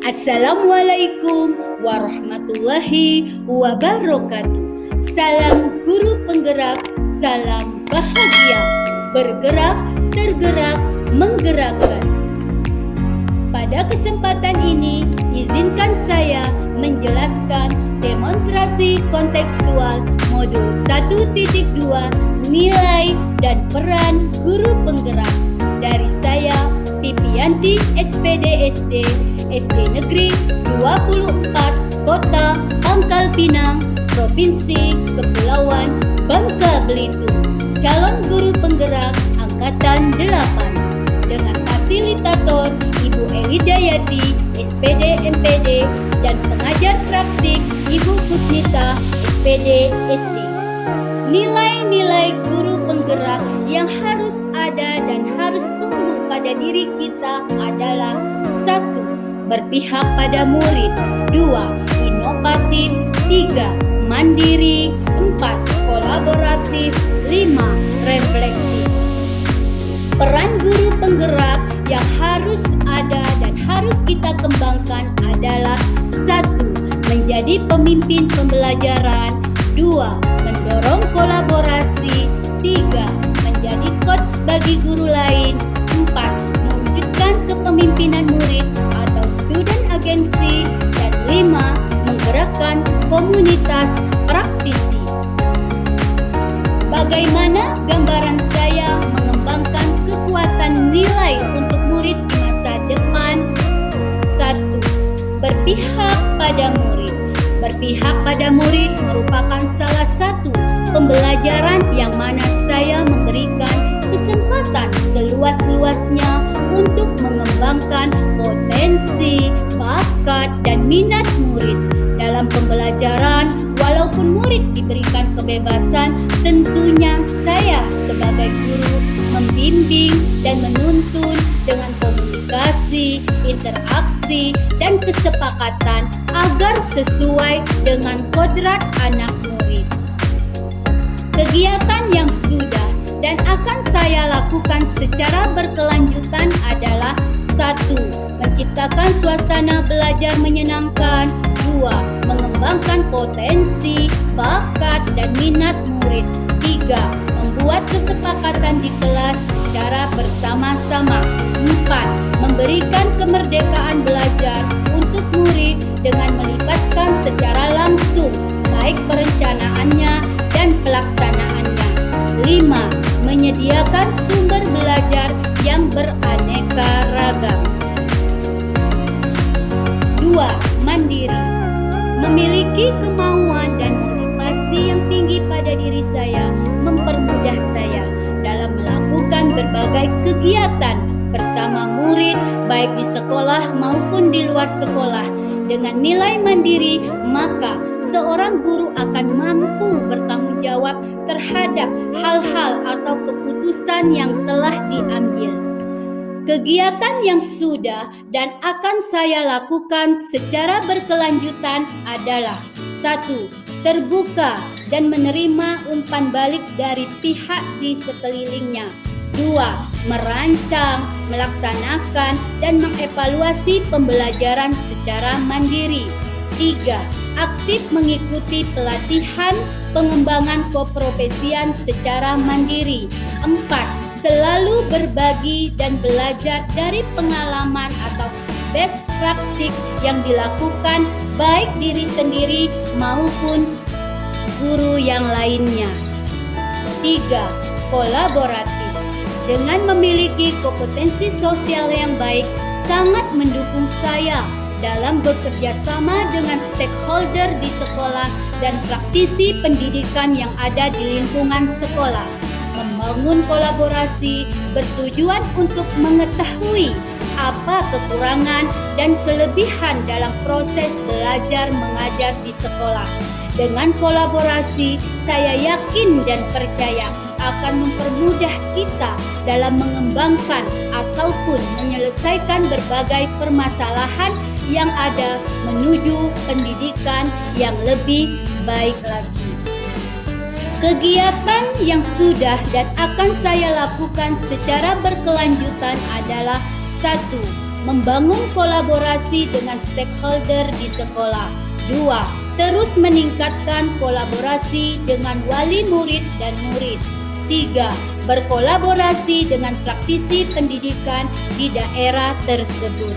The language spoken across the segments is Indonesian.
Assalamualaikum warahmatullahi wabarakatuh. Salam guru penggerak, salam bahagia, bergerak, tergerak, menggerakkan. Pada kesempatan ini, izinkan saya menjelaskan demonstrasi kontekstual modul 1.2 nilai dan peran guru penggerak dari saya, Pipianti SPD SD Negeri 24 Kota Pangkal Pinang, Provinsi Kepulauan Bangka Belitung, calon guru penggerak Angkatan 8 dengan fasilitator Ibu Elidayati SPD MPD dan pengajar praktik Ibu Kusnita SPD SD. Nilai-nilai guru penggerak yang harus ada dan harus tumbuh pada diri kita adalah 1. Berpihak pada murid, 2. Inovatif, 3. Mandiri, 4. Kolaboratif, 5. Reflektif. Peran guru penggerak yang harus ada dan harus kita kembangkan adalah 1. Menjadi pemimpin pembelajaran, 2. Mendorong kolaborasi, 3. Menjadi coach bagi guru lain, 4. Mewujudkan kepemimpinan murid atau student agency, dan 5. Menggerakkan komunitas praktisi. Bagaimana gambaran saya mengembangkan kekuatan nilai untuk murid di masa depan? 1. Berpihak pada murid. Berpihak pada murid merupakan salah satu pembelajaran yang mana saya memberikan kesempatan seluas-luasnya untuk mengembangkan potensi, bakat, dan minat murid. Dalam pembelajaran, walaupun murid diberikan kebebasan, tentunya saya sebagai guru membimbing dan menuntun dengan komunikasi, interaksi, dan kesepakatan agar sesuai dengan kodrat anak murid. Kegiatan yang sudah dan akan saya lakukan secara berkelanjutan adalah 1. Menciptakan suasana belajar menyenangkan, 2. Mengembangkan potensi, bakat, dan minat murid, 3. Membuat kesepakatan di kelas secara bersama-sama, 4. Memberikan kemerdekaan belajar untuk murid dengan melibatkan secara langsung baik perencanaannya dan pelaksanaannya, 5. Menyediakan sumber belajar yang beraneka ragam. 2. Mandiri. Memiliki kemauan dan motivasi yang tinggi pada diri saya mempermudah saya dalam melakukan berbagai kegiatan bersama murid baik di sekolah maupun di luar sekolah. Dengan nilai mandiri, maka seorang guru akan mampu bertanggung jawab terhadap hal-hal atau keputusan yang telah diambil. Kegiatan yang sudah dan akan saya lakukan secara berkelanjutan adalah 1. Terbuka dan menerima umpan balik dari pihak di sekelilingnya, 2. Merancang, melaksanakan, dan mengevaluasi pembelajaran secara mandiri, 3. Aktif mengikuti pelatihan pengembangan keprofesian secara mandiri, 4. Selalu berbagi dan belajar dari pengalaman atau best practice yang dilakukan baik diri sendiri maupun guru yang lainnya. 3. Kolaboratif. Dengan memiliki kompetensi sosial yang baik, sangat mendukung saya dalam bekerja sama dengan stakeholder di sekolah dan praktisi pendidikan yang ada di lingkungan sekolah. Membangun kolaborasi bertujuan untuk mengetahui apa kekurangan dan kelebihan dalam proses belajar mengajar di sekolah. Dengan kolaborasi, saya yakin dan percaya akan mempermudah kita dalam mengembangkan ataupun menyelesaikan berbagai permasalahan yang ada menuju pendidikan yang lebih baik lagi. Kegiatan yang sudah dan akan saya lakukan secara berkelanjutan adalah 1. membangun kolaborasi dengan stakeholder di sekolah. 2. Terus meningkatkan kolaborasi dengan wali murid dan murid. 3. Berkolaborasi dengan praktisi pendidikan di daerah tersebut.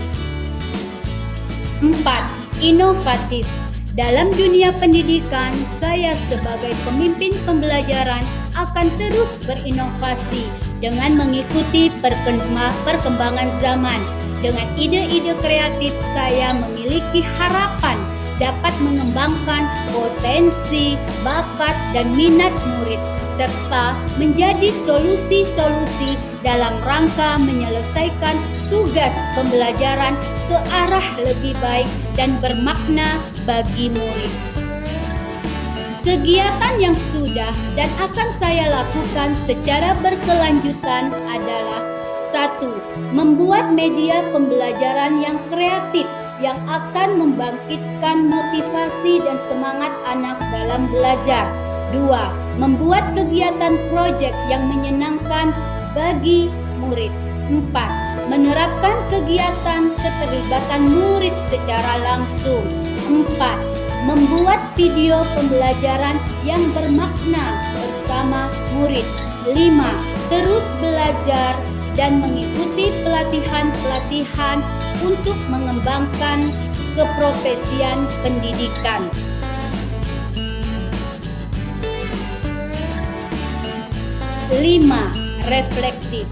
4. Inovatif. Dalam dunia pendidikan, saya sebagai pemimpin pembelajaran akan terus berinovasi dengan mengikuti perkembangan zaman. Dengan ide-ide kreatif, saya memiliki harapan dapat mengembangkan potensi, bakat, dan minat murid, serta menjadi solusi-solusi dalam rangka menyelesaikan tugas pembelajaran ke arah lebih baik dan bermakna bagi murid. Kegiatan yang sudah dan akan saya lakukan secara berkelanjutan adalah: 1. Membuat media pembelajaran yang kreatif yang akan membangkitkan motivasi dan semangat anak dalam belajar. 2. Membuat kegiatan proyek yang menyenangkan bagi murid. 4. Menerapkan kegiatan keterlibatan murid secara langsung. 4. Membuat video pembelajaran yang bermakna bersama murid. 5. Terus belajar dan mengikuti pelatihan-pelatihan untuk mengembangkan keprofesian pendidikan. 5. Reflektif.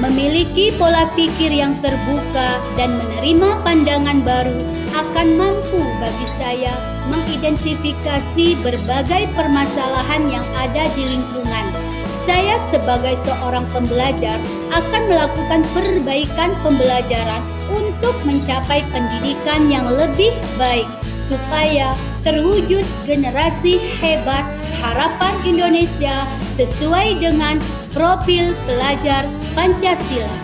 Memiliki pola pikir yang terbuka dan menerima pandangan baru akan mampu bagi saya mengidentifikasi berbagai permasalahan yang ada di lingkungan. Saya sebagai seorang pembelajar akan melakukan perbaikan pembelajaran untuk mencapai pendidikan yang lebih baik supaya terwujud generasi hebat harapan Indonesia sesuai dengan profil pelajar Pancasila.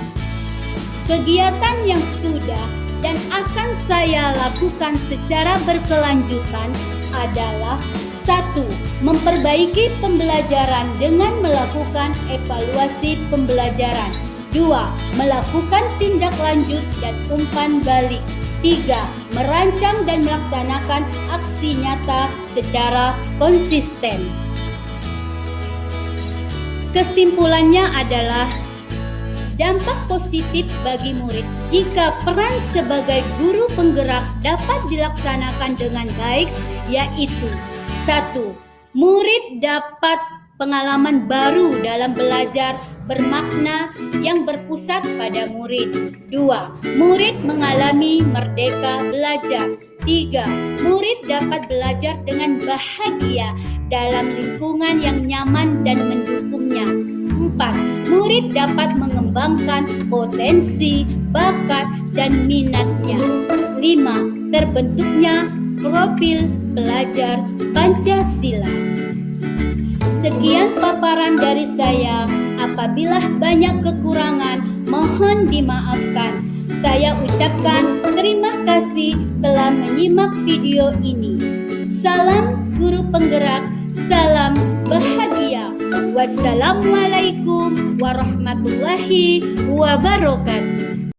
Kegiatan yang sudah dan akan saya lakukan secara berkelanjutan adalah: 1. Memperbaiki pembelajaran dengan melakukan evaluasi pembelajaran. 2. Melakukan tindak lanjut dan umpan balik. 3. Merancang dan melaksanakan aksi nyata secara konsisten. Kesimpulannya adalah: dampak positif bagi murid jika peran sebagai guru penggerak dapat dilaksanakan dengan baik, yaitu: 1. Murid dapat pengalaman baru dalam belajar bermakna yang berpusat pada murid. 2. Murid mengalami merdeka belajar. 3. Murid dapat belajar dengan bahagia dalam lingkungan yang nyaman dan mendukungnya. 4. Murid dapat mengembangkan potensi, bakat, dan minatnya. 5. Terbentuknya profil pelajar Pancasila. Sekian paparan dari saya. Apabila banyak kekurangan, mohon dimaafkan. Saya ucapkan terima kasih telah menyimak video ini. Salam guru penggerak, salam bahagia. Wassalamualaikum warahmatullahi wabarakatuh.